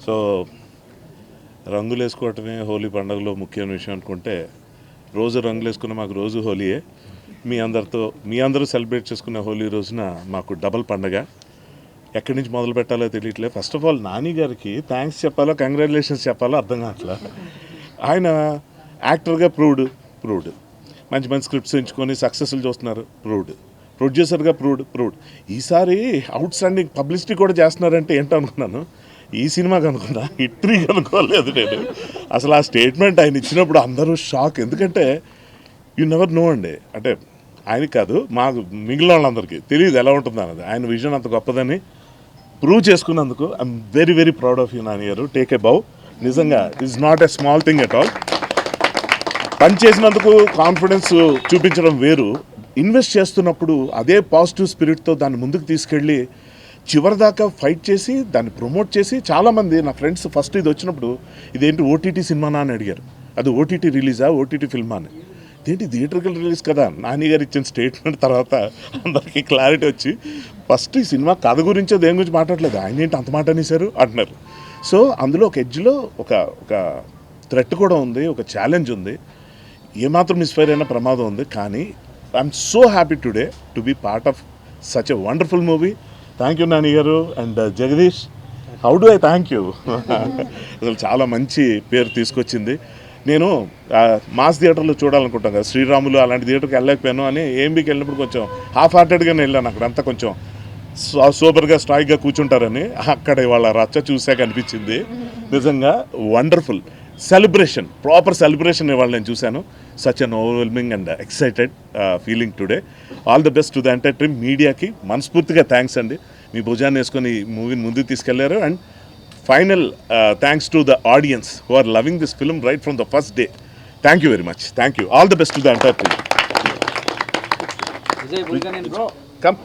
So రంగులు వేసుకోవటమే హోలీ పండుగలో ముఖ్యమైన విషయం అనుకుంటే రోజు రంగులు వేసుకున్న మాకు రోజు హోలీయే. మీ అందరూ సెలబ్రేట్ చేసుకునే హోలీ రోజున మాకు డబల్ పండగ. ఎక్కడి నుంచి మొదలు పెట్టాలో తెలియట్లేదు. ఫస్ట్ ఆఫ్ ఆల్ నాని గారికి థ్యాంక్స్ చెప్పాలో కంగ్రాచులేషన్స్ చెప్పాలో అర్థం కావట్లా. ఆయన యాక్టర్గా ప్రూవ్డ్ మంచి మంచి స్క్రిప్ట్స్ ఎంచుకొని సక్సెస్ఫుల్ చూస్తున్నారు, ప్రొడ్యూసర్గా ప్రూవ్డ్. ఈసారి అవుట్ స్టాండింగ్ పబ్లిసిటీ కూడా చేస్తున్నారంటే ఏంటో అనుకున్నాను. ఈ సినిమాకి అనుకున్నా, హిట్రీకి అనుకోలేదు నేను. అసలు ఆ స్టేట్మెంట్ ఆయన ఇచ్చినప్పుడు అందరూ షాక్. ఎందుకంటే యు నెవర్ నో అండి, అంటే ఆయనకి కాదు మాకు మిగిలిన వాళ్ళందరికీ తెలియదు ఎలా ఉంటుంది అన్నది. ఆయన విజన్ అంత గొప్పదని ప్రూవ్ చేసుకున్నందుకు I'm very very proud of you Nani గారు. టేక్ ఎ బౌ. నిజంగా it's not a small thing at all. పని చేసినందుకు కాన్ఫిడెన్స్ చూపించడం వేరు, ఇన్వెస్ట్ చేస్తున్నప్పుడు అదే పాజిటివ్ స్పిరిట్తో దాన్ని ముందుకు తీసుకెళ్ళి చివరిదాకా ఫైట్ చేసి దాన్ని ప్రమోట్ చేసి, చాలామంది నా ఫ్రెండ్స్ ఫస్ట్ ఇది వచ్చినప్పుడు ఇదేంటి ఓటీటీ సినిమానా అని అడిగారు. అది ఓటీటీ రిలీజా, ఓటీటీ ఫిల్మా అని. ఇదేంటి థియేటర్కల్ రిలీజ్ కదా. నాని గారు ఇచ్చిన స్టేట్మెంట్ తర్వాత అందరికీ క్లారిటీ వచ్చి ఫస్ట్ ఈ సినిమా కథ గురించో దేని గురించి మాట్లాడలేదు, ఆయన ఏంటి అంత మాట అనేసారు అంటున్నారు. సో అందులో ఒక ఎడ్జ్లో ఒక థ్రెట్ కూడా ఉంది, ఒక ఛాలెంజ్ ఉంది, ఏమాత్రం మిస్ఫైర్ అయిన ప్రమాదం ఉంది. కానీ I'm so happy today to be part of such a wonderful movie. Thank you Nani garu and Jagadish. How do I thank you. అసలు చాలా మంచి పేరు తీసుకొచ్చింది. నేను మాస్ థియేటర్లో చూడాలనుకుంటాను కదా, శ్రీరాములు అలాంటి థియేటర్కి వెళ్ళలేకపోయాను అని ఏఎంబీకి వెళ్ళినప్పుడు కొంచెం హాఫ్ హార్టెడ్గానే వెళ్ళాను. అక్కడంతా కొంచెం సూపర్గా స్ట్రాయిక్గా కూర్చుంటారని. అక్కడ వాళ్ళ రచ్చ చూసాక అనిపించింది నిజంగా వండర్ఫుల్ సెలబ్రేషన్, ప్రాపర్ సెలబ్రేషన్ ఇవాళ నేను చూశాను. Such an overwhelming and excited feeling today. All the best to the entire team. మీడియాకి మనస్ఫూర్తిగా థ్యాంక్స్ అండి, మీ భుజాన్ని వేసుకొని ఈ మూవీని ముందుకు తీసుకెళ్లారు. And final thanks to the audience who are loving this film right from the first day. Thank you very much. Thank you. All the best to the entire team. Come.